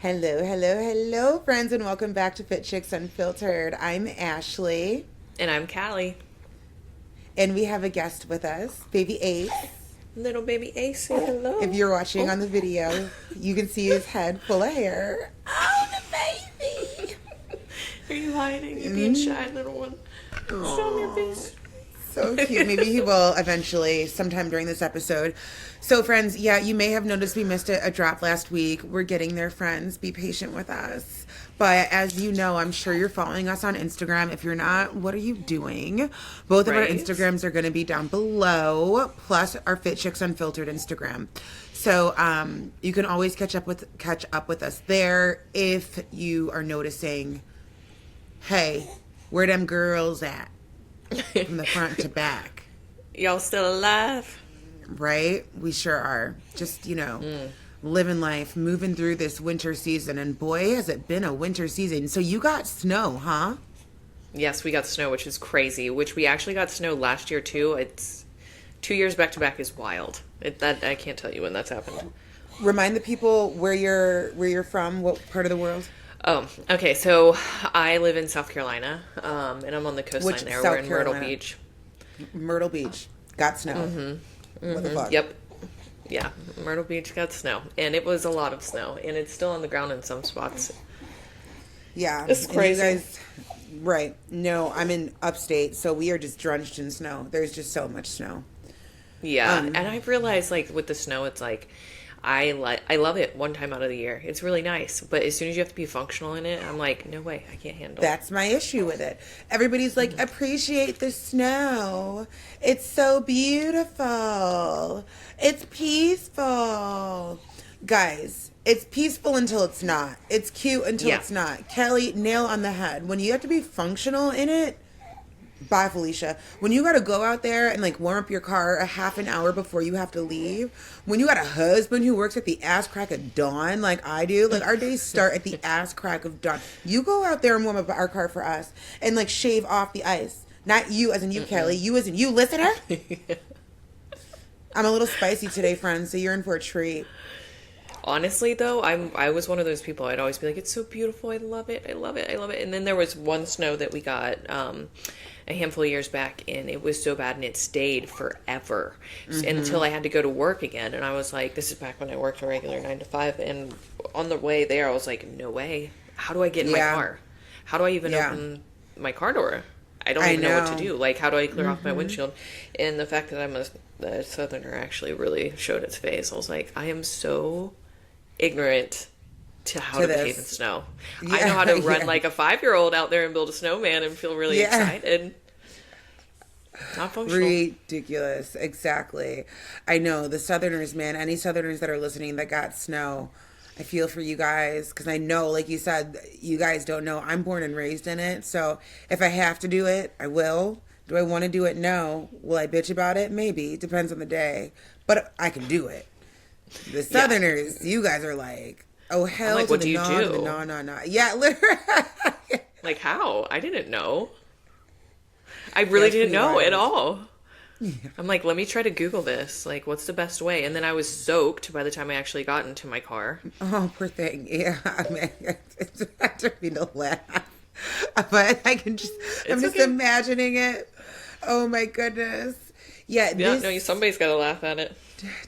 Hello, hello, hello, friends, and welcome back to Fit Chicks Unfiltered. I'm Ashley, And I'm Callie. and we have a guest with us, Baby Ace. Little baby Ace, say If hello. you're watching Oh, on the video, you can see his head full of hair. Oh, the baby! are you hiding? You being Mm. shy, little one. Show me your Aw, face. so cute. Maybe he will eventually, sometime during this episode. So, friends, yeah, you may have noticed we missed a drop last week. We're getting there, friends. Be patient with us. But as you know, I'm sure you're following us on Instagram. If you're not, what are you doing? Both of our Right? Instagrams are going to be down below, plus our Fit Chicks Unfiltered Instagram. So you can always catch up with us there if you are noticing, hey, where them girls at from the front to back? Y'all still alive? Right? We sure are. Just, living life, moving through this winter season. And boy, has it been a winter season. So you got snow, huh? Yes, we got snow, which is crazy. Which we actually got snow last year too. It's 2 years back to back is wild. That I can't tell you when that's happened. Remind the people where you're from, what part of the world? Oh, okay. So I live in South Carolina, and I'm on the Which coastline there. We're South in Myrtle Carolina? Beach. Myrtle Beach. Got snow. What the fuck? Yep. Yeah, Myrtle Beach got snow, and it was a lot of snow, and it's still on the ground in some spots. Yeah. It's And you crazy. guys, right. No, I'm in upstate, so we are just drenched in snow. There's just so much snow. Yeah, and Um, I've realized like with the snow, it's like I love it one time out of the year. It's really nice, but as soon as you have to be functional in it, I'm like, no way, I can't handle it. That's my issue with it. Everybody's like, appreciate the snow. It's so beautiful. It's peaceful. Guys, it's peaceful until it's not. It's cute until Yeah. it's not. Kelly, nail on the head. When you have to be functional in it, bye, Felicia. When you got to go out there and like warm up your car a half an hour before you have to leave, when you got a husband who works at the ass crack of dawn, like I do, like our days start at the ass crack of dawn. You go out there and warm up our car for us and like shave off the ice. Not you as in you, Kelly. You as in you, listener. I'm a little spicy today, friends, so you're in for a treat. Honestly, though, I was one of those people. I'd always be like, "It's so beautiful. I love it. I love it. I love it." And then there was one snow that we got a handful of years back, and it was so bad, and it stayed forever until I had to go to work again. And I was like, "This is back when I worked a regular 9 to 5." And on the way there, I was like, "No way. How do I get in my Yeah. car? How do I even Yeah. open my car door? I don't I even know what to know. do. Like, how do I clear off my windshield?" And the fact that I'm a southerner actually really showed its face. I was like, I am so ignorant to how To to behave in this. snow. I know how Yeah. to run Yeah. like a 5-year-old out there and build a snowman and feel really Yeah. excited. Not functional. Ridiculous. Exactly. I know the Southerners, man. Any Southerners that are listening that got snow, I feel for you guys because I know, like you said, you guys don't know. I'm born and raised in it. So if I have to do it, I will. Do I want to do it? No. Will I bitch about it? Maybe. Depends on the day. But I can do it. The Yeah. Southerners, you guys are like, oh, I'm hell like, to what the do you no, to the do? no, no, no. Yeah, literally. Like, how? I didn't know. I Yeah, really it's didn't pretty know at wild. all. I'm like, let me try to Google this. Like, what's the best way? And then I was soaked by the time I actually got into my car. Oh, poor thing. Yeah, I mean, I don't mean to laugh, but I'm It's just okay. imagining it. Oh my goodness. Yeah, Yeah, no, somebody's got to laugh at it.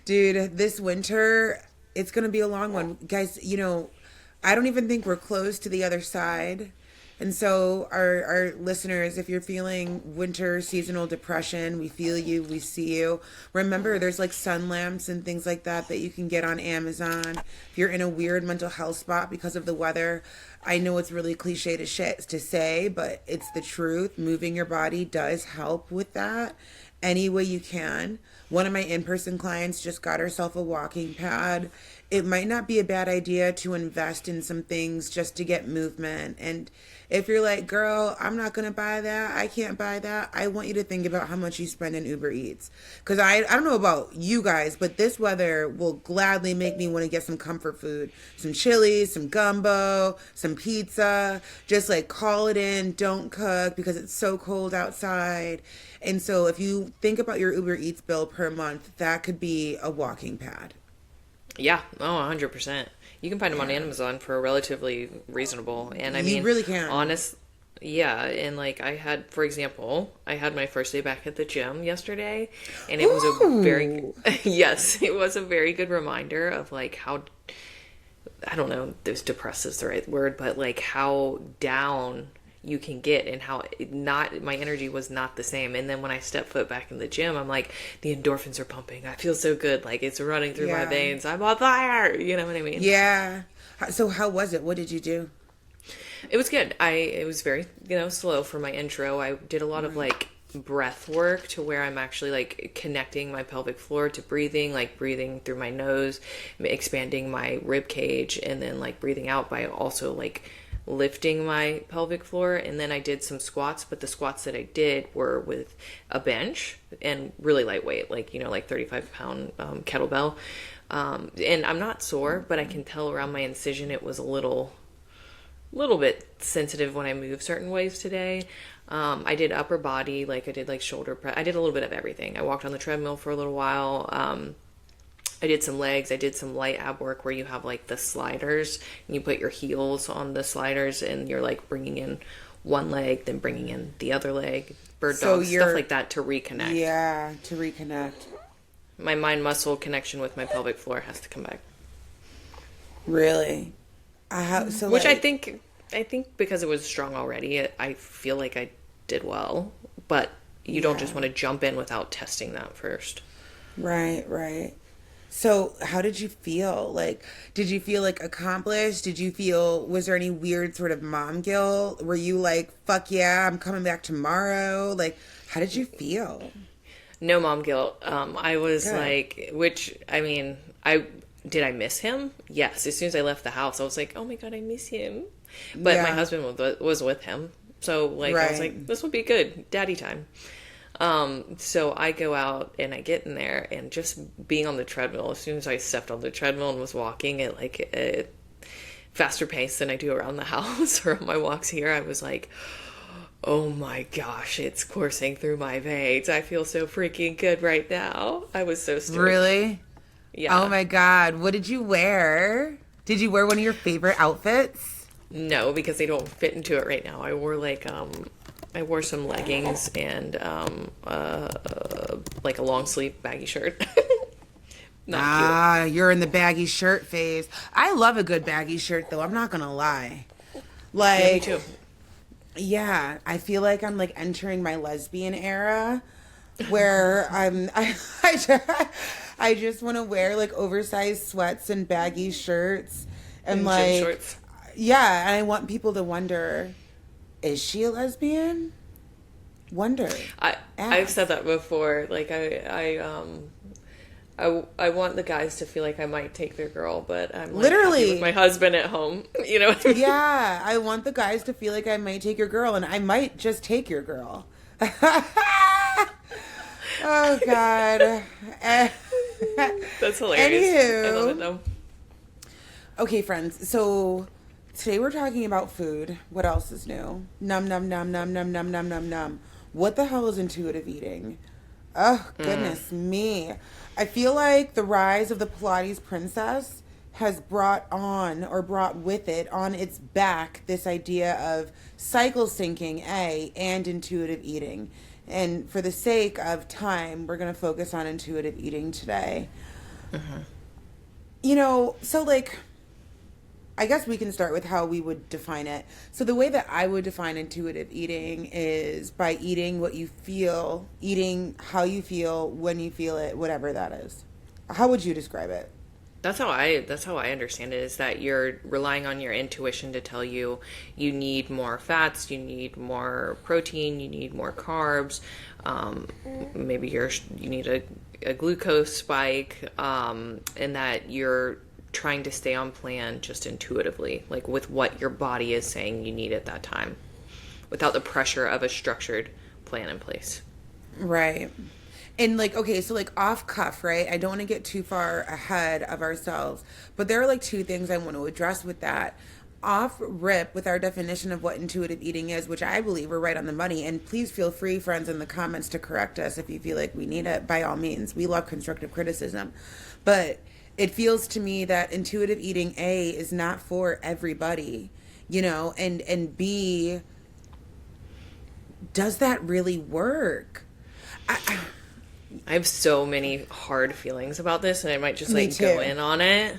dude, this winter, it's gonna be a long one, guys. I don't even think we're close to the other side. And so, our listeners, if you're feeling winter seasonal depression, we feel you, we see you. Remember, there's like sun lamps and things like that that you can get on Amazon. If you're in a weird mental health spot because of the weather, I know it's really cliche to say, but it's the truth. Moving your body does help with that any way you can. One of my in person clients just got herself a walking pad. It might not be a bad idea to invest in some things just to get movement. And if you're like, girl, I'm not going to buy that, I can't buy that, I want you to think about how much you spend in Uber Eats. Because I don't know about you guys, but this weather will gladly make me want to get some comfort food. Some chili, some gumbo, some pizza. Just like call it in, don't cook because it's so cold outside. And so if you think about your Uber Eats bill per month, that could be a walking pad. Yeah, oh, 100%. You can find them on Yeah. Amazon for relatively reasonable. And I You mean, really can. honest, yeah. And like I had, for example, I had my first day back at the gym yesterday, and it was a very, Ooh. yes, it was a very good reminder of like how, I don't know if depressed is the right word, but like how down you can get and how not my energy was not the same. And then when I step foot back in the gym, I'm like, the endorphins are pumping. I feel so good, like it's running through my Yeah. veins. I'm on fire. You know what I mean? Yeah. So how was it? What did you do? It was good. It was very, slow for my intro. I did a lot of Right. like breath work to where I'm actually like connecting my pelvic floor to breathing, like breathing through my nose, expanding my rib cage, and then like breathing out by also like lifting my pelvic floor. And then I did some squats, but the squats that I did were with a bench and really lightweight, like, like 35-pound kettlebell. And I'm not sore, but I can tell around my incision it was a little bit sensitive when I move certain ways today. I did upper body, like I did like shoulder press. I did a little bit of everything. I walked on the treadmill for a little while. I did some legs. I did some light ab work where you have like the sliders and you put your heels on the sliders and you're like bringing in one leg, then bringing in the other leg, bird So dog, stuff you're, like that to reconnect. yeah, to reconnect. My mind muscle connection with my pelvic floor has to come back. Really? I have, so Which I like, think I think because it was strong already, I feel like I did well. But you don't just yeah. want to jump in without testing that first. Right, right. So, how did you feel? Like, did you feel like accomplished? Did you feel, was there any weird sort of mom guilt? Were you like, fuck yeah, I'm coming back tomorrow? Like, how did you feel? No mom guilt. I was Good. like, which I mean, I miss him? Yes. As soon as I left the house, I was like, oh my god, I miss him. But my Yeah, husband was with him, so like I was right. like, this would be good, daddy time. So I go out and I get in there and just being on the treadmill. As soon as I stepped on the treadmill and was walking at like a faster pace than I do around the house or on my walks here, I was like, oh my gosh, it's coursing through my veins. I feel so freaking good right now. I was so stoked. Really? Oh Yeah. my God. What did you wear? Did you wear one of your favorite outfits? No, because they don't fit into it right now. I wore some leggings and like a long sleeve baggy shirt. Not cute. Ah, you're in the baggy shirt phase. I love a good baggy shirt though. I'm not gonna lie. Yeah, me Like, too. yeah, I feel like I'm like entering my lesbian era where I just want to wear like oversized sweats and baggy shirts and And gym like shorts. yeah, and I want people to wonder, is she a lesbian? Wonder. I've said Ask. that before. Like I want the guys to feel like I might take their girl, but I'm like happy with my Literally. husband at home. You know what I mean? Yeah, I want the guys to feel like I might take your girl and I might just take your girl. Oh God. Eh, That's hilarious. I love it Anywho, though. okay, friends. So today we're talking about food. What else is new? Num num num num num num num num num. What the hell is intuitive eating? Oh goodness me! I feel like the rise of the Pilates princess has brought on or brought with it on its back this idea of cycle syncing and intuitive eating. And for the sake of time, we're going to focus on intuitive eating today. So like I guess we can start with how we would define it. So the way that I would define intuitive eating is by eating what you feel, eating how you feel, when you feel it, whatever that is. How would you describe it? That's how I understand it is that you're relying on your intuition to tell you you need more fats, you need more protein, you need more carbs, maybe you need a glucose spike, and that you're trying to stay on plan just intuitively, like with what your body is saying you need at that time, without the pressure of a structured plan in place. Right. And like, okay, so like off cuff, right? I don't want to get too far ahead of ourselves, but there are like two things I want to address with that. Off rip with our definition of what intuitive eating is, which I believe we're right on the money. And please feel free, friends, in the comments to correct us if you feel like we need it. By all means, we love constructive criticism. But it feels to me that intuitive eating, A, is not for everybody, and B, does that really work? I have so many hard feelings about this, and I might just Me like go too. in on it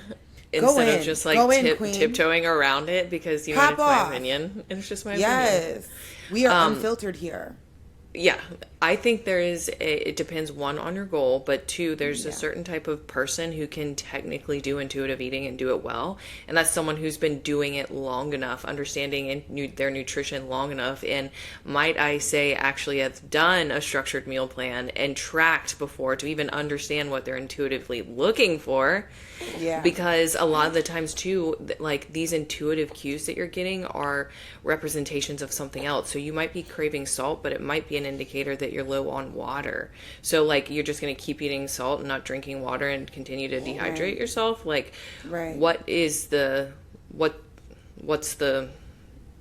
Go instead of in. just like Go in, queen. tiptoeing around it because Pop it's my off. opinion. It's just my opinion. Yes. We are unfiltered here. Yeah, I think it depends, one, on your goal, but two, there's a Yeah. certain type of person who can technically do intuitive eating and do it well. And that's someone who's been doing it long enough, understanding their nutrition long enough, and might I say actually has done a structured meal plan and tracked before to even understand what they're intuitively looking for. Yeah. Because a lot of the times too, like these intuitive cues that you're getting are representations of something else. So you might be craving salt, but it might be an indicator that you're low on water. So like you're just going to keep eating salt and not drinking water and continue to dehydrate Right. yourself. Like, Right. what's the,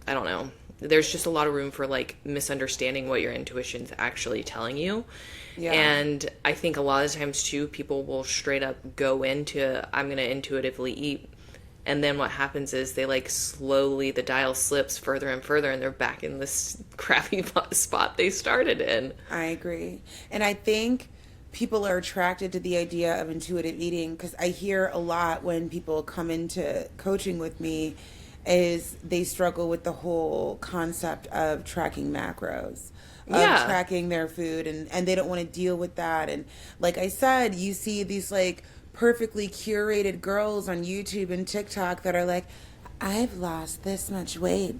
I don't know. There's just a lot of room for like misunderstanding what your intuition's actually telling you. Yeah. And I think a lot of times too, people will straight up go into, I'm going to intuitively eat. And then what happens is they like slowly, the dial slips further and further, and they're back in this crappy spot they started in. I agree. And I think people are attracted to the idea of intuitive eating because I hear a lot when people come into coaching with me is they struggle with the whole concept of tracking macros, of Yeah. tracking their food, and they don't want to deal with that. And like I said, you see these like perfectly curated girls on YouTube and TikTok that are like, I've lost this much weight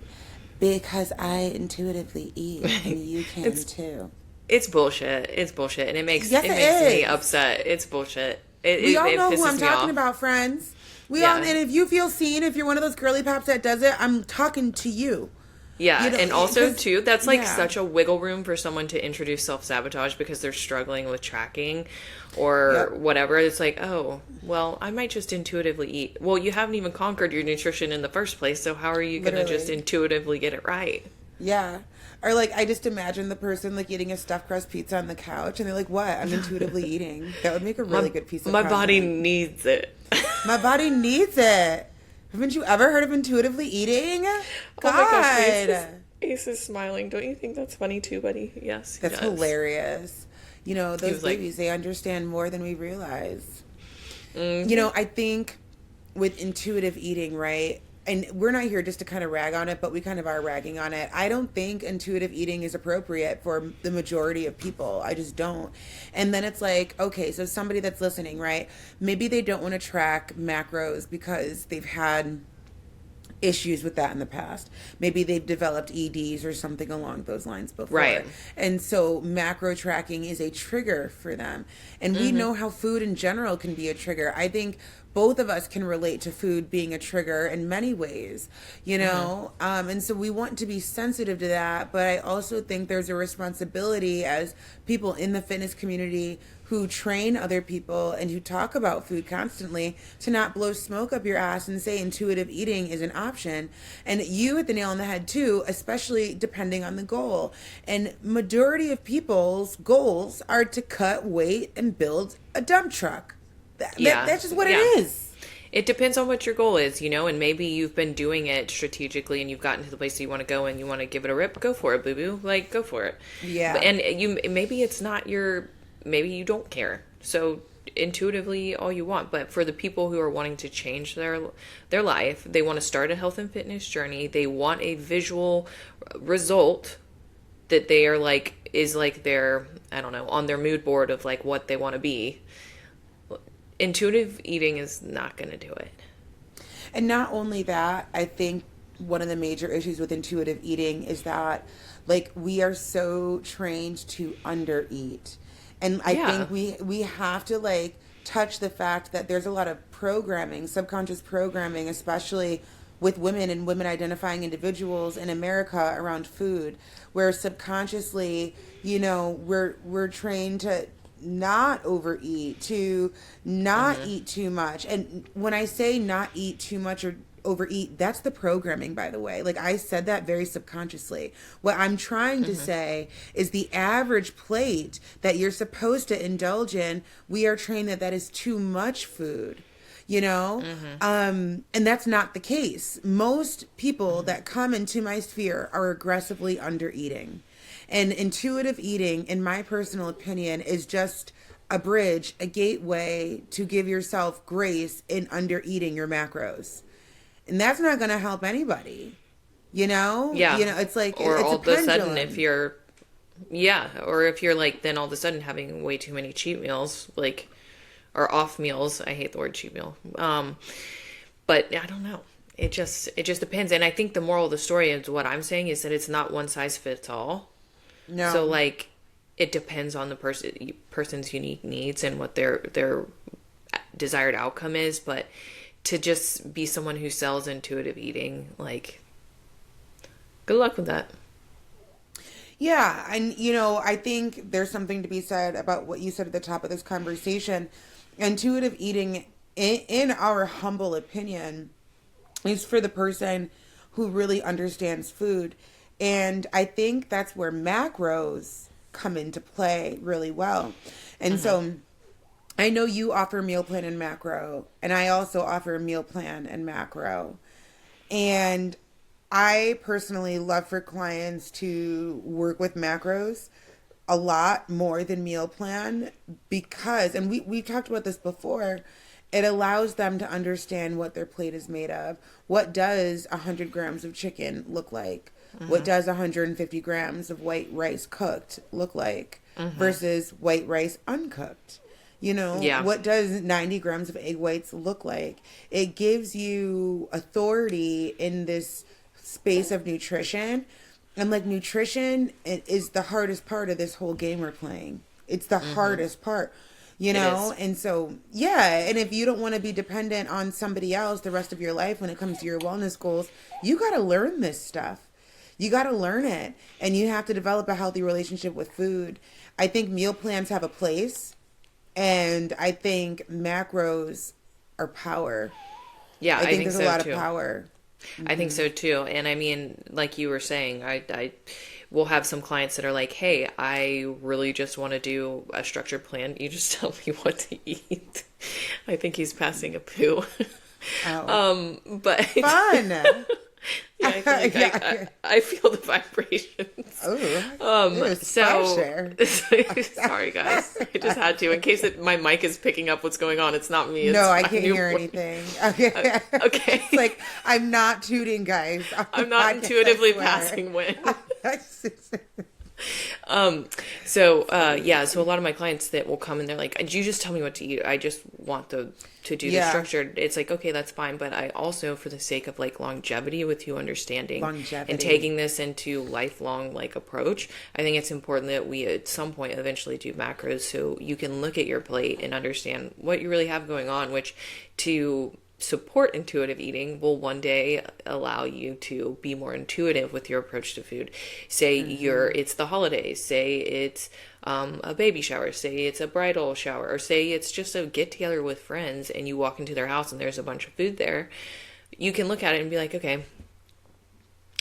because I intuitively eat, and you can It's too. it's bullshit. It's bullshit, and Yes, it it makes me is. upset. It's bullshit. It We it, all it know who pisses I'm me talking off. about, friends. We all, Yeah. and if you feel seen, if you're one of those girly pops that does it, I'm talking to you. Yeah, You know, and also 'cause- too, that's like yeah. such a wiggle room for someone to introduce self-sabotage because they're struggling with tracking or Yep. whatever. It's like, oh, well, I might just intuitively eat. Well, you haven't even conquered your nutrition in the first place, so how are you going to just Literally. intuitively get it right? Yeah. Or like I just imagine the person like eating a stuffed crust pizza on the couch and they're like, "What? I'm intuitively eating." That would make a really good piece of My body content. needs it. My body needs it. Haven't you ever heard of intuitively eating? Oh God. my gosh, Ace is smiling. Don't you think that's funny too, buddy? Yes, he That's does. hilarious. Those was like- babies, they understand more than we realize. Mm-hmm. I think with intuitive eating, right? And we're not here just to kind of rag on it, but we kind of are ragging on it. I don't think intuitive eating is appropriate for the majority of people. I just don't. And then it's like, okay, so somebody that's listening, right? Maybe they don't want to track macros because they've had issues with that in the past. Maybe they've developed EDs or something along those lines before. Right. And so macro tracking is a trigger for them. And we know how food in general can be a trigger. I think both of us can relate to food being a trigger in many ways, and so we want to be sensitive to that. But I also think there's a responsibility as people in the fitness community who train other people and who talk about food constantly to not blow smoke up your ass and say intuitive eating is an option. And you hit the nail on the head too, especially depending on the goal. And majority of people's goals are to cut weight and build a dump truck. That's just what it is. It depends on what your goal is, and maybe you've been doing it strategically and you've gotten to the place you want to go and you want to give it a rip. Go for it, boo boo. Like, go for it. Yeah. And maybe it's not maybe you don't care. So intuitively all you want, but for the people who are wanting to change their life, they want to start a health and fitness journey. They want a visual result that they are like, is like their, I don't know, on their mood board of like what they want to be. Intuitive eating is not going to do it. And not only that, I think one of the major issues with intuitive eating is that like we are so trained to undereat. And I think we have to like touch the fact that there's a lot of programming, subconscious programming, especially with women and women identifying individuals in America around food, where subconsciously, we're trained to not overeat, to not eat too much. And when I say not eat too much or overeat, that's the programming, by the way. Like I said that very subconsciously. What I'm trying to say is the average plate that you're supposed to indulge in, we are trained that is too much food. you know? And that's not the case. Most people that come into my sphere are aggressively under eating. And intuitive eating, in my personal opinion, is just a bridge, a gateway to give yourself grace in under eating your macros. And that's not going to help anybody. You know? Yeah. You know, it's like, Or it's all a of a sudden, pendulum. or if you're like, then all of a sudden having way too many cheat meals, like, or off meals. I hate the word cheat meal. But I don't know. It just depends. And I think the moral of the story is what I'm saying is that it's not one size fits all. No. So like, it depends on the person's unique needs and what their desired outcome is. But to just be someone who sells intuitive eating, like, good luck with that. Yeah, and you know, I think there's something to be said about what you said at the top of this conversation. Intuitive eating, in our humble opinion, is for the person who really understands food. And I think that's where macros come into play really well. And so I know you offer meal plan and macro, and I also offer meal plan and macro. And I personally love for clients to work with macros a lot more than meal plan because, and we've talked about this before, it allows them to understand what their plate is made of. What does 100 grams of chicken look like? What does 150 grams of white rice cooked look like versus white rice uncooked? You know, Yeah. what does 90 grams of egg whites look like? It gives you authority in this space of nutrition. And like nutrition, it is the hardest part of this whole game we're playing. It's the hardest part, you know? is. And so, yeah. And if you don't want to be dependent on somebody else the rest of your life when it comes to your wellness goals, you got to learn this stuff. You got to learn it. And you have to develop a healthy relationship with food. I think meal plans have a place. And I think macros are power. Yeah, I think there's so a lot too. of power. I think so too. And I mean, like you were saying, I will have some clients that are like, hey, I really just want to do a structured plan. You just tell me what to eat. I think he's passing a poo. Oh. But Fun. yeah, I feel like Yeah. I feel the vibrations. Ooh, So share. sorry guys, I just had to in case my mic is picking up what's going on. It's not me. It's No, I my can't new hear voice. anything. Okay. Okay. It's like, I'm not tooting, guys. I'm not intuitively passing wind. So a lot of my clients that will come and they're like, you just tell me what to eat. I just want to do the Yeah. structured. It's like, okay, that's fine. But I also, for the sake of like longevity with you understanding and taking this into lifelong like approach, I think it's important that we at some point eventually do macros so you can look at your plate and understand what you really have going on, which to support intuitive eating will one day allow you to be more intuitive with your approach to food. Say it's the holidays, say it's a baby shower, say it's a bridal shower, or say it's just a get together with friends and you walk into their house and there's a bunch of food there. You can look at it and be like, okay,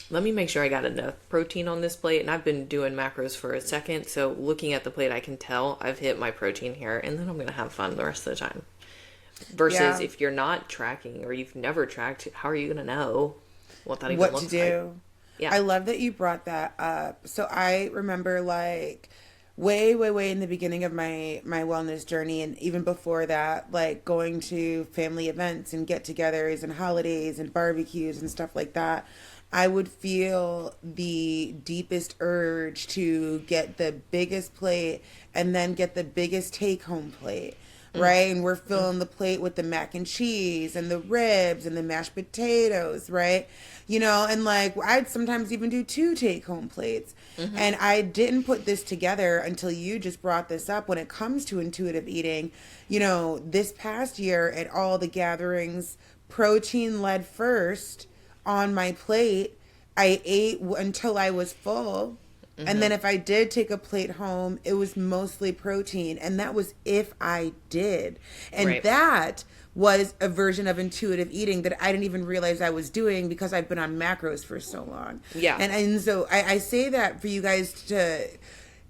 let me make sure I got enough protein on this plate. And I've been doing macros for a second, so looking at the plate I can tell I've hit my protein here, and then I'm gonna have fun the rest of the time. Versus if you're not tracking or you've never tracked, how are you going to know what that even What looks to do. like? Yeah. I love that you brought that up. So I remember like way in the beginning of my wellness journey, and even before that, like going to family events and get-togethers and holidays and barbecues and stuff like that. I would feel the deepest urge to get the biggest plate and then get the biggest take-home plate. Right? And we're filling the plate with the mac and cheese and the ribs and the mashed potatoes, right? You know, and like I'd sometimes even do 2 take-home plates. And I didn't put this together until you just brought this up when it comes to intuitive eating. You know, this past year at all the gatherings, protein led first on my plate. I ate until I was full. And then if I did take a plate home, it was mostly protein. And that was if I did. And that was a version of intuitive eating that I didn't even realize I was doing because I've been on macros for so long. Yeah. And so I say that for you guys to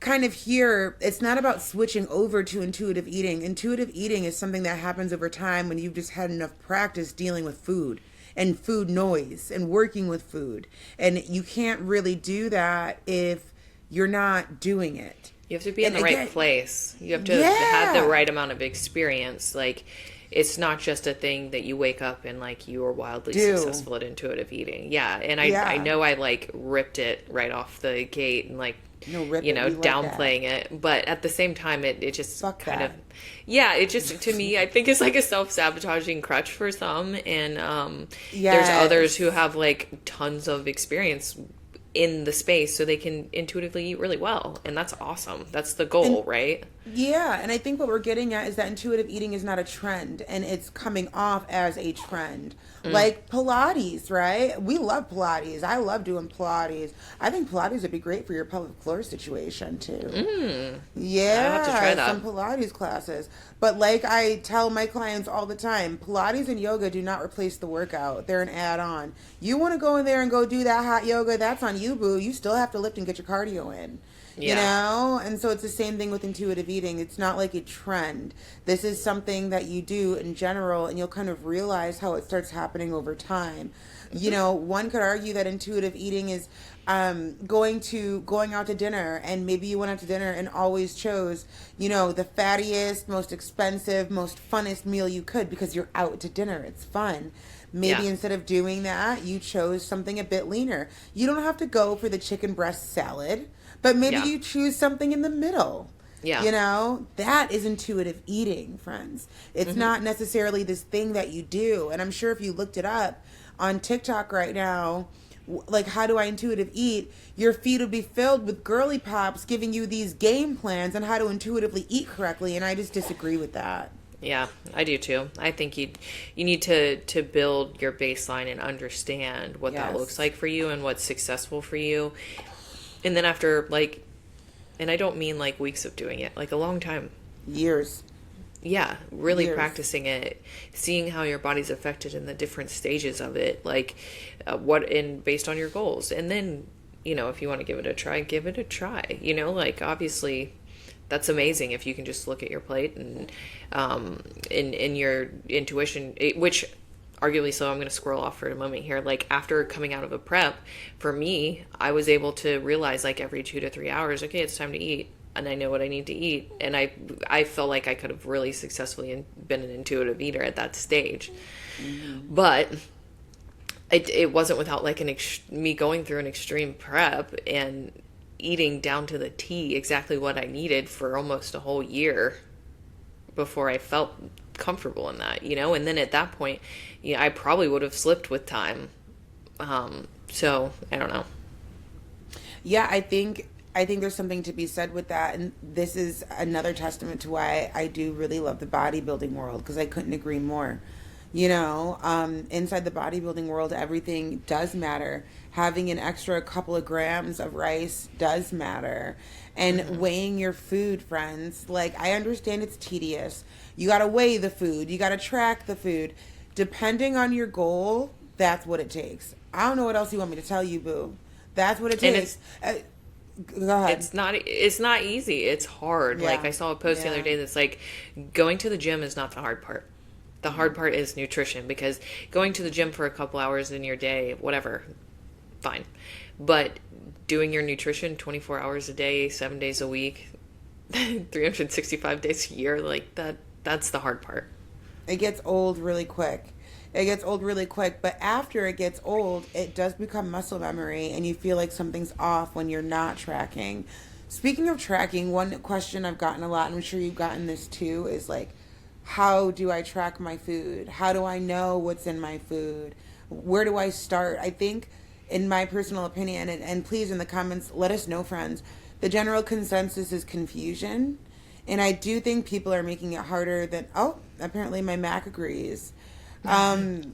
kind of here, it's not about switching over to intuitive eating. Intuitive eating is something that happens over time when you've just had enough practice dealing with food and food noise and working with food. And you can't really do that if you're not doing it. You have to be in And the right again, place. You have to have the yeah, right amount of experience. Like, it's not just a thing that you wake up and like you are wildly do. successful at intuitive eating. Yeah, and I Yeah. know I like ripped it right off the gate and like, No, rip it. We like that. downplaying it, but at the same time it just Fuck kind of, that. yeah, it just, to me, I think it's like a self-sabotaging crutch for some, and there's others who Yes. have like tons of experience in the space so they can intuitively eat really well, and that's awesome. That's the goal, And right? yeah, and I think what we're getting at is that intuitive eating is not a trend and it's coming off as a trend. Mm. Like Pilates, right? We love Pilates. I love doing Pilates. I think Pilates would be great for your pelvic floor situation too. I'll have to try Yeah, that. some Pilates classes. But like I tell my clients all the time, Pilates and yoga do not replace the workout. They're an add-on. You want to go in there and go do that hot yoga, that's on you, boo. You still have to lift and get your cardio in. You Yeah. know? And so it's the same thing with intuitive eating. It's not like a trend. This is something that you do in general, and you'll kind of realize how it starts happening over time. You know, one could argue that intuitive eating is going out to dinner, and maybe you went out to dinner and always chose, you know, the fattiest, most expensive, most funnest meal you could because you're out to dinner. It's fun. Yeah. Maybe instead of doing that, you chose something a bit leaner. You don't have to go for the chicken breast salad, but maybe Yeah. you choose something in the middle. Yeah. You know, that is intuitive eating, friends. It's Hmm. not necessarily this thing that you do. And I'm sure if you looked it up on TikTok right now, like how do I intuitive eat, your feed would be filled with girly pops giving you these game plans on how to intuitively eat correctly. And I just disagree with that. Yeah, I do too. I think you need to build your baseline and understand what that looks Yes. like for you and what's successful for you. And then after like, and I don't mean like weeks of doing it, like a long time. Years. Yeah, really Years. practicing it, seeing how your body's affected in the different stages of it, like what in based on your goals. And then, if you want to give it a try, give it a try. Like obviously that's amazing if you can just look at your plate and in your intuition, which arguably, so I'm going to scroll off for a moment here. Like after coming out of a prep, for me, I was able to realize like every 2 to 3 hours, okay, it's time to eat, and I know what I need to eat. And I felt like I could have really successfully been an intuitive eater at that stage. Mm-hmm. But it wasn't without like me going through an extreme prep and eating down to the T exactly what I needed for almost a whole year before I felt comfortable in that, and then at that point, I probably would have slipped with time. So I don't know. Yeah, I think there's something to be said with that, and this is another testament to why I do really love the bodybuilding world because I couldn't agree more. Inside the bodybuilding world, everything does matter. Having an extra couple of grams of rice does matter. And weighing your food, friends. Like, I understand it's tedious. You got to weigh the food, you got to track the food. Depending on your goal, that's what it takes. I don't know what else you want me to tell you, boo. That's what it And takes. Go ahead. it's not easy. It's hard. Like Yeah. I saw a post the other Yeah. day that's like, going to the gym is not the hard part. The hard part is nutrition, because going to the gym for a couple hours in your day, whatever, fine. But doing your nutrition 24 hours a day, 7 days a week, 365 days a year, like that's the hard part. It gets old really quick. It gets old really quick, but after it gets old, it does become muscle memory, and you feel like something's off when you're not tracking. Speaking of tracking, one question I've gotten a lot, and I'm sure you've gotten this too, is like, how do I track my food? How do I know what's in my food? Where do I start? I think, in my personal opinion, and please in the comments, let us know, friends, the general consensus is confusion. And I do think people are making it harder than, oh, apparently my Mac agrees. Um,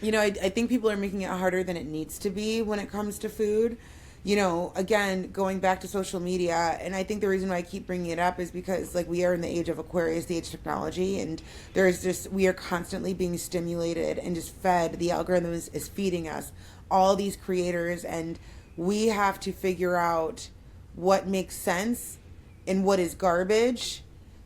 I think people are making it harder than it needs to be when it comes to food. Again, going back to social media, and I think the reason why I keep bringing it up is because, like, we are in the age of Aquarius, the age of technology, and we are constantly being stimulated and just fed. The algorithm is feeding us all these creators, and we have to figure out what makes sense and what is garbage.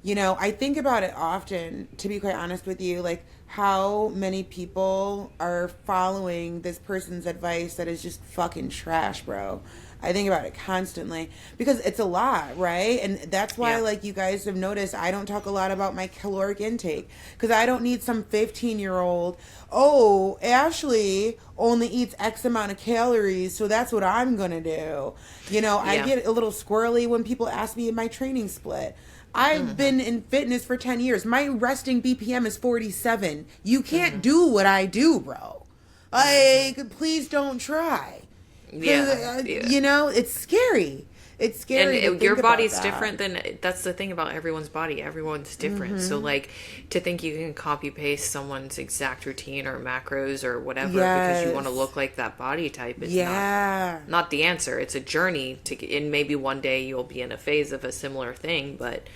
I think about it often, to be quite honest with you, like how many people are following this person's advice that is just fucking trash, bro. I think about it constantly because it's a lot, right? And that's why, Yeah. like, you guys have noticed, I don't talk a lot about my caloric intake because I don't need some 15-year-old, oh, Ashely only eats X amount of calories, so that's what I'm going to do. I Yeah. get a little squirrely when people ask me in my training split. I've been in fitness for 10 years. My resting BPM is 47. You can't do what I do, bro. Like, please don't try. Because, Yeah. Yeah. it's scary. It's And scary to your think about body's that. different than that's the thing about everyone's body. Everyone's different. So like to think you can copy paste someone's exact routine or macros or whatever because you want to Yes. look like that body type is Yeah. not the answer. It's a journey and maybe one day you'll be in a phase of a similar thing, but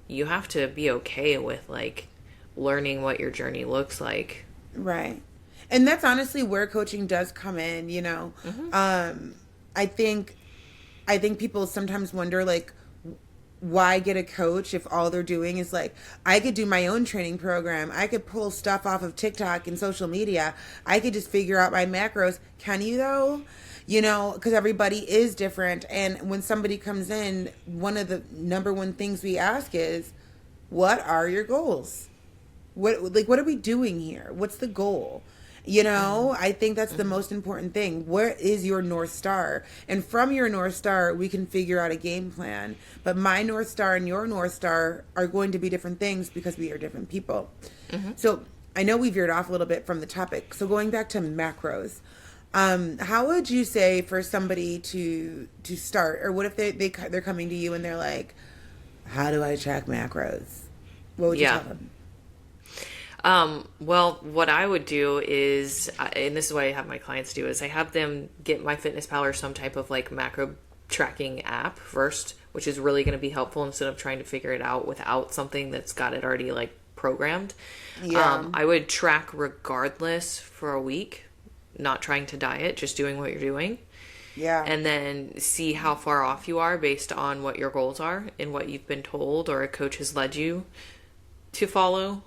you have to be okay with like learning what your journey looks like. Right. And that's honestly where coaching does come in. I think people sometimes wonder, like, why get a coach if all they're doing is like, I could do my own training program, I could pull stuff off of TikTok and social media, I could just figure out my macros. Can you though? Because everybody is different. And when somebody comes in, one of the number one things we ask is, what are your goals? What are we doing here? What's the goal? I think that's the most important thing. Where is your North Star? And from your North Star, we can figure out a game plan. But my North Star and your North Star are going to be different things because we are different people. So I know we veered off a little bit from the topic. So going back to macros, how would you say for somebody to start, or what if they're coming to you and they're like, how do I track macros? What would you Yeah. tell them? Well, what I would do is, and this is what I have my clients do, is I have them get MyFitnessPal or some type of like macro tracking app first, which is really going to be helpful instead of trying to figure it out without something that's got it already like programmed. Yeah. I would track regardless for a week, not trying to diet, just doing what you're doing. Yeah. And then see how far off you are based on what your goals are and what you've been told or a coach has led you to follow.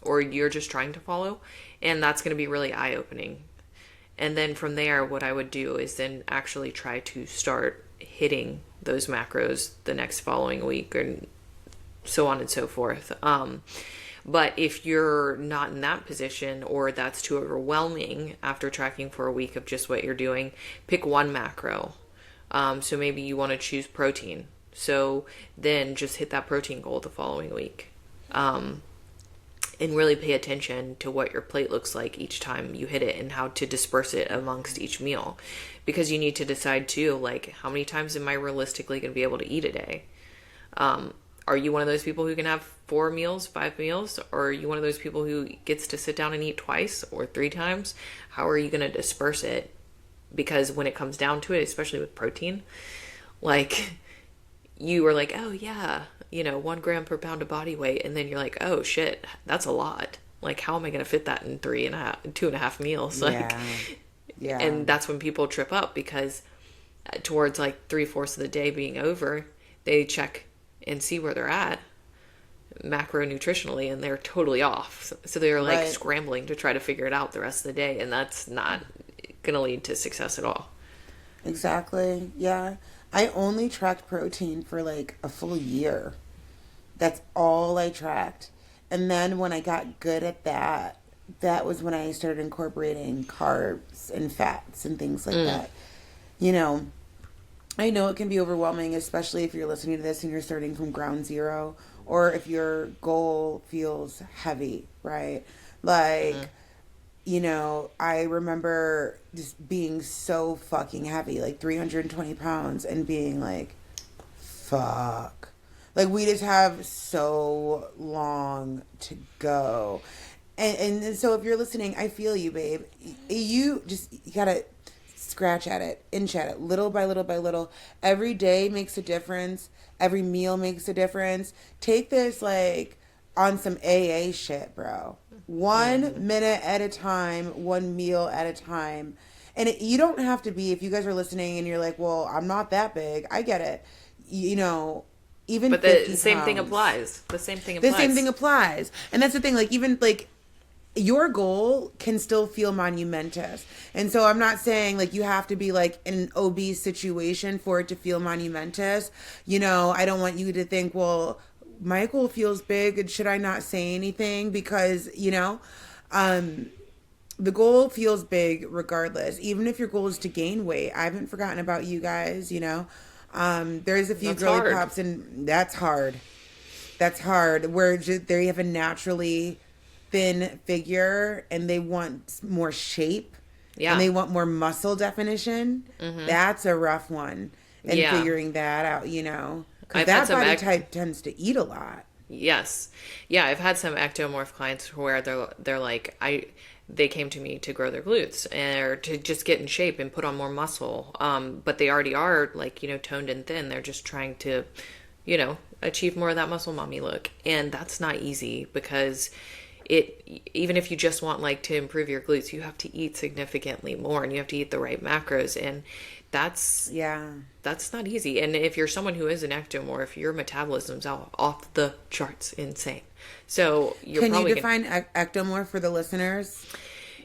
Or you're just trying to follow, and that's going to be really eye-opening. And then from there, what I would do is then actually try to start hitting those macros the next following week and so on and so forth. But if you're not in that position or that's too overwhelming after tracking for a week of just what you're doing, pick one macro. So maybe you want to choose protein. So then just hit that protein goal the following week. And really pay attention to what your plate looks like each time you hit it and how to disperse it amongst each meal. Because you need to decide too, like, how many times am I realistically going to be able to eat a day? Are you one of those people who can have 4 meals, 5 meals? Or are you one of those people who gets to sit down and eat twice or 3 times? How are you going to disperse it? Because when it comes down to it, especially with protein, like, you were like, oh yeah, 1 gram per pound of body weight. And then you're like, oh shit, that's a lot. Like, how am I going to fit that in 2.5 meals? Like, Yeah. Yeah. and that's when people trip up because towards like 3/4 of the day being over, they check and see where they're at macronutritionally and they're totally off. So they're like Right. scrambling to try to figure it out the rest of the day. And that's not going to lead to success at all. Exactly. Yeah. I only tracked protein for like a full year. That's all I tracked. And then when I got good at that, that was when I started incorporating carbs and fats and things like that. You know, I know it can be overwhelming, especially if you're listening to this and you're starting from ground zero or if your goal feels heavy, right? Like, I remember just being so fucking heavy, like 320 pounds, and being like, fuck. Like, we just have so long to go. And so if you're listening, I feel you, babe. You gotta scratch at it, inch at it, little by little by little. Every day makes a difference. Every meal makes a difference. Take this like on some AA shit, bro. 1 minute at a time, 1 meal at a time. you don't have to be, if you guys are listening and you're like, well, I'm not that big, I get it. You know, even But the 50 same thing pounds. applies. The same thing The same thing applies. applies. And that's the thing, like, even like your goal can still feel monumentous. And so I'm not saying like you have to be like in an obese situation for it to feel monumentous. You know, I don't want you to think, well, my goal feels big and should I not say anything because, um the goal feels big regardless. Even if your goal is to gain weight. I haven't forgotten about you guys, you know. There's a few That's girly hard. pops and that's hard. That's hard. Where they have a naturally thin figure and they want more shape and Yeah. they want more muscle definition. That's a rough one. And Yeah. figuring that out, because I've had that some body type tends to eat a lot. Yes. Yeah, I've had some ectomorph clients where they're like they came to me to grow their glutes or to just get in shape and put on more muscle. But they already are like, toned and thin. They're just trying to, achieve more of that muscle mommy look. And that's not easy because even if you just want like to improve your glutes, you have to eat significantly more and you have to eat the right macros, and that's Yeah. that's not easy. And if you're someone who is an ectomorph, your metabolism's off the charts insane. So you're Can you probably define ectomorph for the listeners?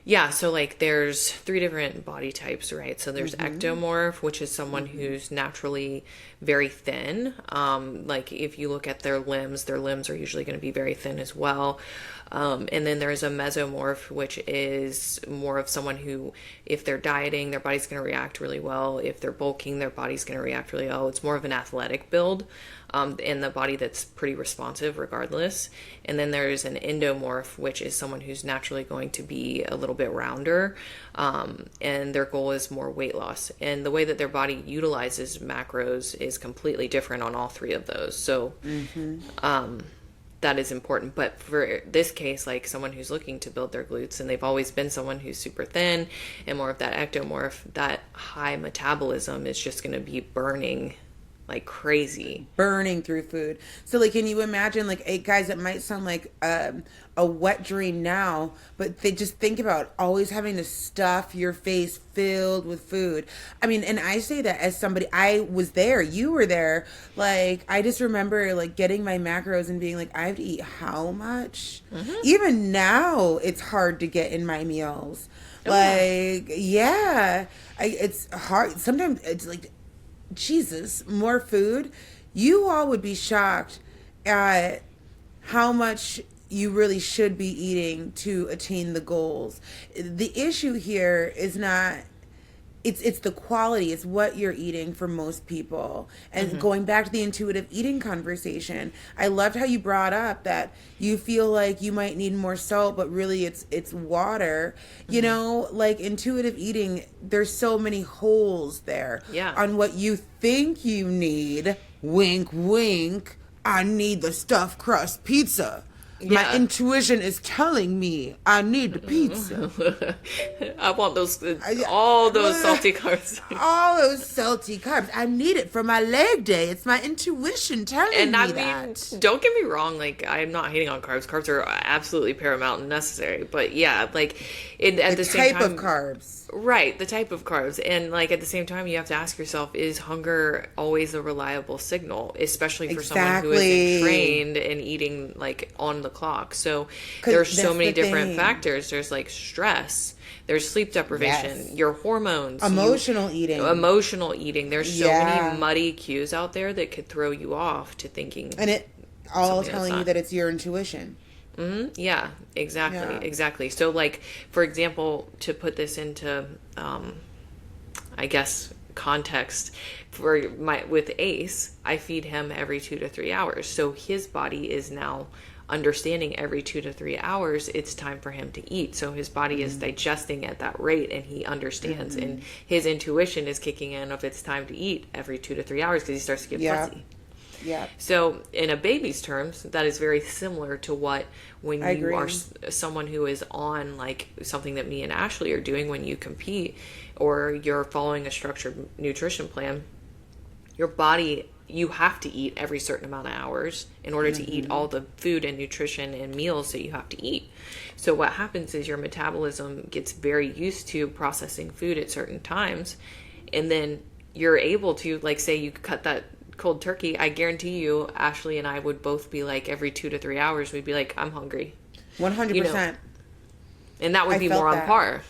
yeah, so like there's three different body types, right? So there's ectomorph, which is someone who's naturally very thin. Like if you look at their limbs are usually going to be very thin as well. And then there's a mesomorph, which is more of someone who, if they're dieting, their body's going to react really well. If they're bulking, their body's going to react really well. It's more of an athletic build, in the body that's pretty responsive regardless. And then there's an endomorph, which is someone who's naturally going to be a little bit rounder, and their goal is more weight loss. And the way that their body utilizes macros is completely different on all three of those. So, that is important. But for this case, like someone who's looking to build their glutes and they've always been someone who's super thin and more of that ectomorph, that high metabolism is just going to be burning like crazy. Burning through food. So, like, can you imagine, like, hey, guys, it might sound like a wet dream now, but they just think about always having to stuff your face filled with food. I mean, and I say that as somebody, I was there, you were there. Like, I just remember, like, getting my macros and being like, I have to eat how much? Even now, it's hard to get in my meals. Like, yeah, it's hard. Sometimes it's like, Jesus, more food. You all would be shocked at how much you really should be eating to attain the goals. The issue here is not it's the quality, it's what you're eating for most people. And going back to the intuitive eating conversation, I loved how you brought up that you feel like you might need more salt, but really it's water. You know, like intuitive eating, there's so many holes there Yeah. on what you think you need. Wink wink, I need the stuffed crust pizza. My Yeah. intuition is telling me I need the pizza. I want all those salty carbs. All those salty carbs. I need it for my leg day. It's my intuition telling And me I mean, that. don't get me wrong, like, I'm not hating on carbs. Carbs are absolutely paramount and necessary. But yeah, like, at the same Type time. of carbs. Right, the type of carbs. And like at the same time, you have to ask yourself, is hunger always a reliable signal? Especially for someone who Exactly. isn't trained and eating like on the clock. So 'Cause there's so that's many the different thing. factors. There's like stress, there's sleep deprivation, Yes. your hormones, Emotional eating. emotional eating. There's so Yeah. many muddy cues out there that could throw you off to thinking. And it all Something that's telling you not. that it's your intuition. Yeah, exactly, Yeah. exactly. So, like, for example, to put this into, I guess, context, with Ace, I feed him every 2 to 3 hours. So his body is now understanding every 2 to 3 hours it's time for him to eat. So his body is digesting at that rate, and he understands, and his intuition is kicking in if it's time to eat every 2 to 3 hours because he starts to get Yeah. fuzzy. Yeah. So, in a baby's terms, that is very similar to what when I you are agree. someone who is on like something that me and Ashley are doing when you compete, or you're following a structured nutrition plan. Your body you have to eat every certain amount of hours in order to eat all the food and nutrition and meals that you have to eat. So what happens is your metabolism gets very used to processing food at certain times, and then you're able to, like, say you cut that cold turkey. I guarantee you, Ashely and I would both be like, every 2 to 3 hours, we'd be like, I'm hungry. 100%. And that would I be felt more on that. par.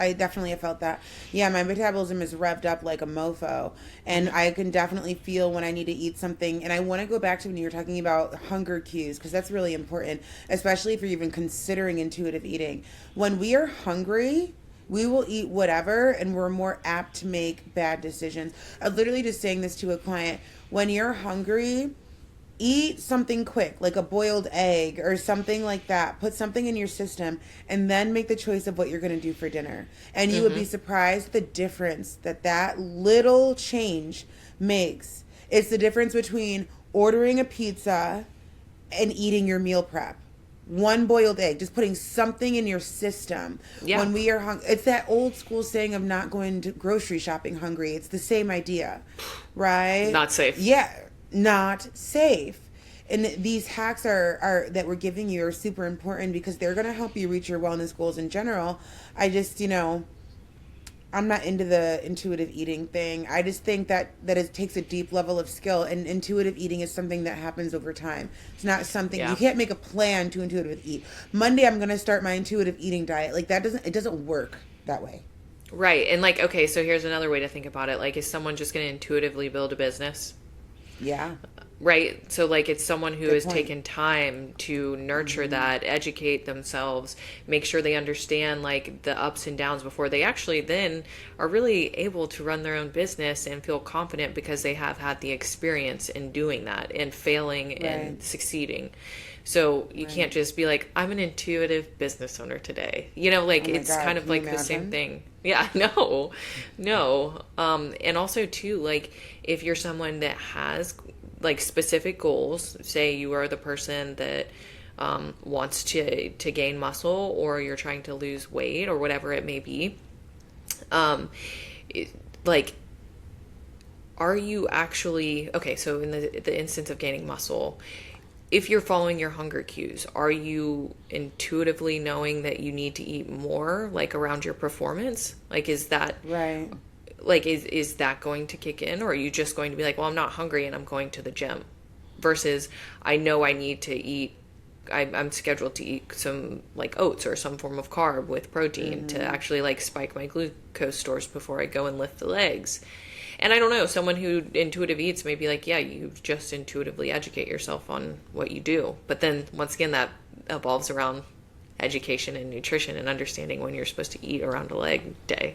I definitely have felt that. Yeah, my metabolism is revved up like a mofo. And I can definitely feel when I need to eat something. And I want to go back to when you were talking about hunger cues, because that's really important, especially if you're even considering intuitive eating. When we are hungry, we will eat whatever, and we're more apt to make bad decisions. I was literally just saying this to a client. When you're hungry, eat something quick, like a boiled egg or something like that. Put something in your system and then make the choice of what you're going to do for dinner. And you would be surprised the difference that that little change makes. It's the difference between ordering a pizza and eating your meal prep. One boiled egg, just putting something in your system. Yeah. When we are hungry, it's that old school saying of not going to grocery shopping hungry. It's the same idea, right? Not safe. Yeah, not safe. And these hacks are that we're giving you are super important because they're going to help you reach your wellness goals in general. I just, I'm not into the intuitive eating thing. I just think that it takes a deep level of skill, and intuitive eating is something that happens over time. It's not something Yeah. you can't make a plan to intuitive eat. Monday I'm going to start my intuitive eating diet. Like it doesn't work that way. Right. And like, okay, so here's another way to think about it. Like, is someone just going to intuitively build a business? Yeah. Right. So like, it's someone who Good has point. taken time to nurture that, educate themselves, make sure they understand like the ups and downs before they actually then are really able to run their own business and feel confident because they have had the experience in doing that and failing and Right. succeeding. So you can't just be like, I'm an intuitive business owner today. Like Oh my it's God, kind of can you like the same imagine? thing. Yeah, no, no. And also too, like if you're someone that has like specific goals, say you are the person that wants to gain muscle, or you're trying to lose weight, or whatever it may be. Um, like, are you actually okay? So in the instance of gaining muscle, if you're following your hunger cues, are you intuitively knowing that you need to eat more, like around your performance? Like, is that Right. like is that going to kick in, or are you just going to be like, well, I'm not hungry and I'm going to the gym, versus I know I need to eat, I'm scheduled to eat some like oats or some form of carb with protein to actually like spike my glucose stores before I go and lift the legs. And I don't know, someone who intuitive eats may be like, yeah, you just intuitively educate yourself on what you do. But then once again, that evolves around education and nutrition and understanding when you're supposed to eat around a leg day,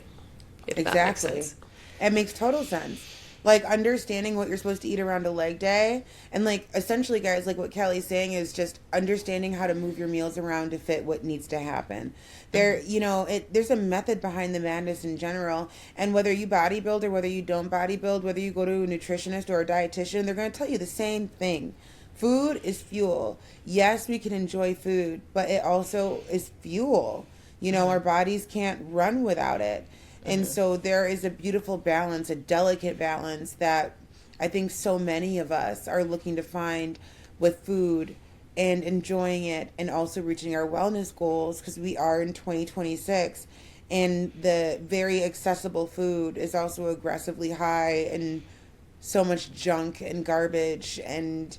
if that makes Exactly. sense. It makes total sense. Like understanding what you're supposed to eat around a leg day. And like essentially guys, like what Kelly's saying is just understanding how to move your meals around to fit what needs to happen. There's a method behind the madness in general. And whether you bodybuild or whether you don't bodybuild, whether you go to a nutritionist or a dietitian, they're gonna tell you the same thing. Food is fuel. Yes, we can enjoy food, but it also is fuel. Our bodies can't run without it. And so there is a beautiful balance, a delicate balance that I think so many of us are looking to find with food and enjoying it and also reaching our wellness goals because we are in 2026 and the very accessible food is also aggressively high and so much junk and garbage and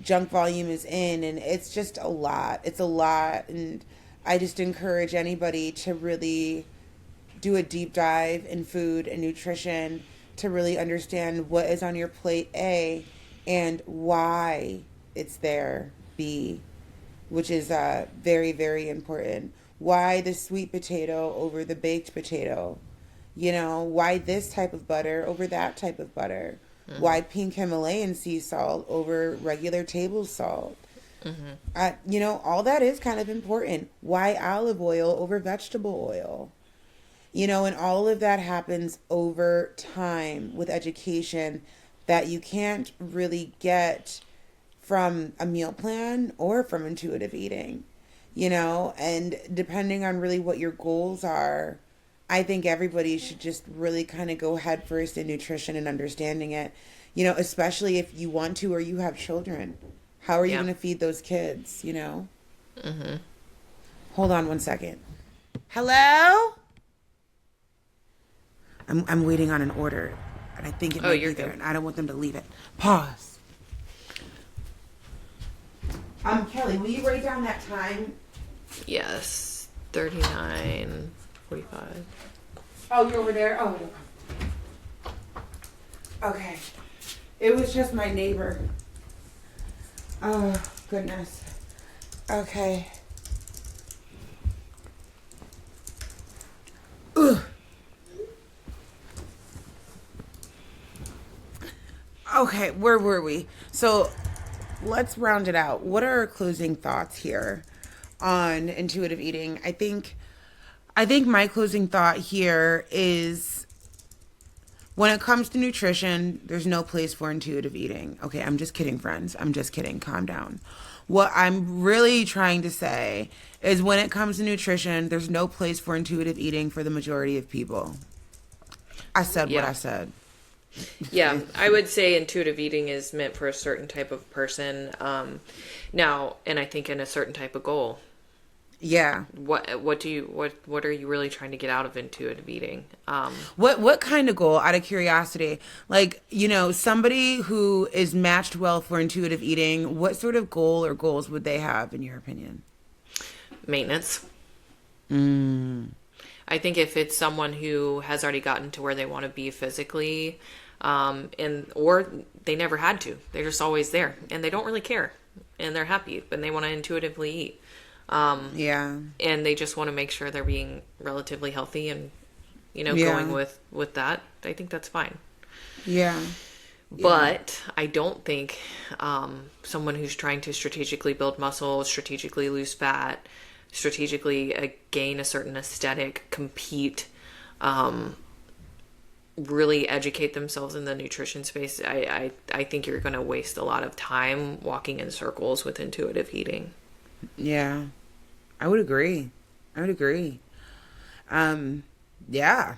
junk volume is in and it's just a lot. It's a lot and I just encourage anybody to really do a deep dive in food and nutrition to really understand what is on your plate, A, and why it's there, B, which is very, very important. Why the sweet potato over the baked potato? Why this type of butter over that type of butter? Why pink Himalayan sea salt over regular table salt? All that is kind of important. Why olive oil over vegetable oil? And all of that happens over time with education that you can't really get from a meal plan or from intuitive eating, and depending on really what your goals are, I think everybody should just really kind of go head first in nutrition and understanding it. Especially if you want to or you have children. How are you Yeah. going to feed those kids, Hold on one second. Hello? I'm waiting on an order, and I think it Oh, might you're be there, good. and I don't want them to leave it. Pause. Kelly, will you write down that time? Yes. 39:45. Oh, you're over there? Oh, okay. It was just my neighbor. Oh, goodness. Okay. Ugh. Okay, where were we? So let's round it out. What are our closing thoughts here on intuitive eating? I think my closing thought here is when it comes to nutrition, there's no place for intuitive eating. Okay, I'm just kidding, friends. I'm just kidding. Calm down. What I'm really trying to say is when it comes to nutrition, there's no place for intuitive eating for the majority of people. I said what Yeah. I said. Yeah, I would say intuitive eating is meant for a certain type of person. Now, and I think in a certain type of goal. Yeah. What are you really trying to get out of intuitive eating? What kind of goal, out of curiosity? Like, somebody who is matched well for intuitive eating, what sort of goal or goals would they have in your opinion? Maintenance. Mm. I think if it's someone who has already gotten to where they want to be physically, and or they never had to, they're just always there, and they don't really care, and they're happy, but they want to intuitively eat. Yeah. And they just want to make sure they're being relatively healthy and Yeah. going with that. I think that's fine. Yeah. But I don't think someone who's trying to strategically build muscle, strategically lose fat, strategically gain a certain aesthetic, compete, really educate themselves in the nutrition space. I think you're going to waste a lot of time walking in circles with intuitive eating. Yeah. I would agree. Yeah.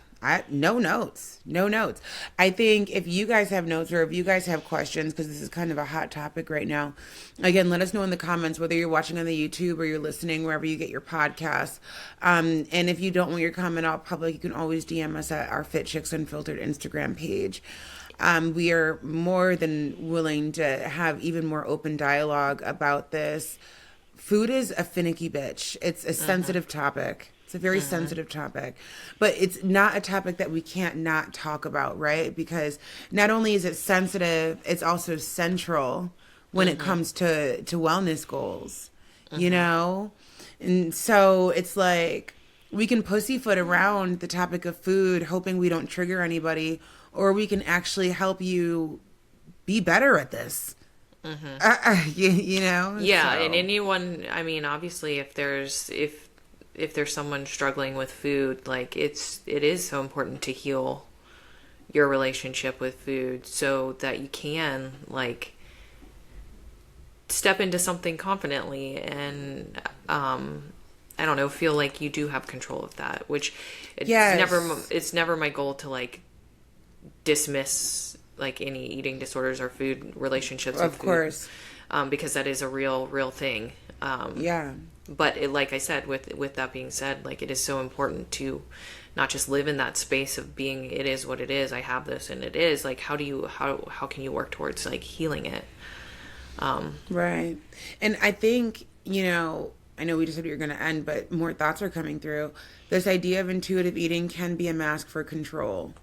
No notes. No notes. I think if you guys have notes or if you guys have questions, because this is kind of a hot topic right now, again, let us know in the comments whether you're watching on the YouTube or you're listening wherever you get your podcasts. And if you don't want your comment out public, you can always DM us at our Fit Chicks Unfiltered Instagram page. We are more than willing to have even more open dialogue about this. Food is a finicky bitch. It's a sensitive topic. It's a very sensitive topic, but it's not a topic that we can't not talk about, right? Because not only is it sensitive, it's also central when it comes to wellness goals, And so it's like we can pussyfoot around the topic of food, hoping we don't trigger anybody, or we can actually help you be better at this. Yeah, So. and anyone, I mean, obviously if there's someone struggling with food, like it is so important to heal your relationship with food so that you can like step into something confidently and I don't know, feel like you do have control of that, which Yes. it's never my goal to like dismiss like any eating disorders or food relationships with Of food, course. because that is a real thing. Yeah. But like I said, with that being said, like it is so important to not just live in that space of being, it is what it is, I have this and it is, like how can you work towards like healing it? Right. And I think, I know we just said we were going to end, but more thoughts are coming through. This idea of intuitive eating can be a mask for control.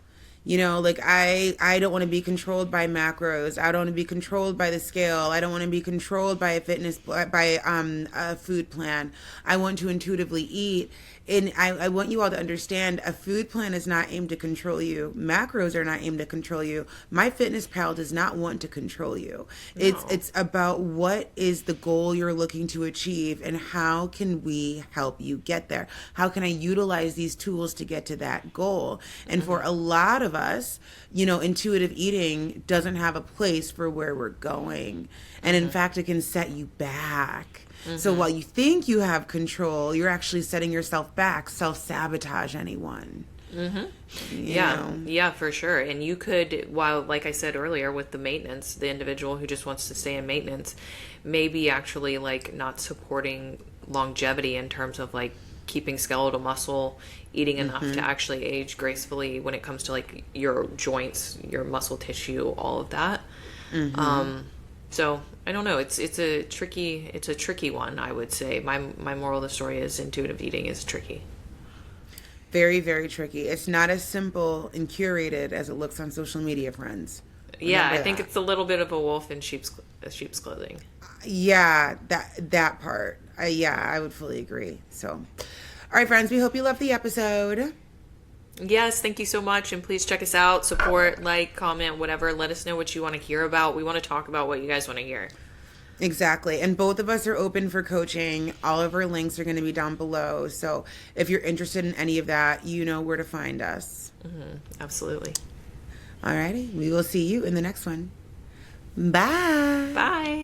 Like I don't want to be controlled by macros. I don't want to be controlled by the scale. I don't want to be controlled by a food plan. I want to intuitively eat. And I want you all to understand a food plan is not aimed to control you. Macros are not aimed to control you. MyFitnessPal does not want to control you. No. It's about what is the goal you're looking to achieve and how can we help you get there? How can I utilize these tools to get to that goal? And for a lot of us, intuitive eating doesn't have a place for where we're going. And in fact, it can set you back. So while you think you have control, you're actually setting yourself back. Self-sabotage anyone. Yeah, yeah, for sure. And you could, while, like I said earlier, with the maintenance, the individual who just wants to stay in maintenance, maybe actually like not supporting longevity in terms of like keeping skeletal muscle, eating enough to actually age gracefully when it comes to like your joints, your muscle tissue, all of that. So I don't know. It's a tricky one. I would say my moral of the story is intuitive eating is tricky. Very, very tricky. It's not as simple and curated as it looks on social media, friends. Yeah, Remember I think that. it's a little bit of a wolf in sheep's clothing. Yeah, that part. Yeah, I would fully agree. So, all right, friends, we hope you loved the episode. Yes, thank you so much, and please check us out. Support, like, comment, whatever. Let us know what you want to hear about. We want to talk about what you guys want to hear. Exactly. And both of us are open for coaching. All of our links are going to be down below. So if you're interested in any of that, you know where to find us. Absolutely. All righty. We will see you in the next one. Bye. Bye.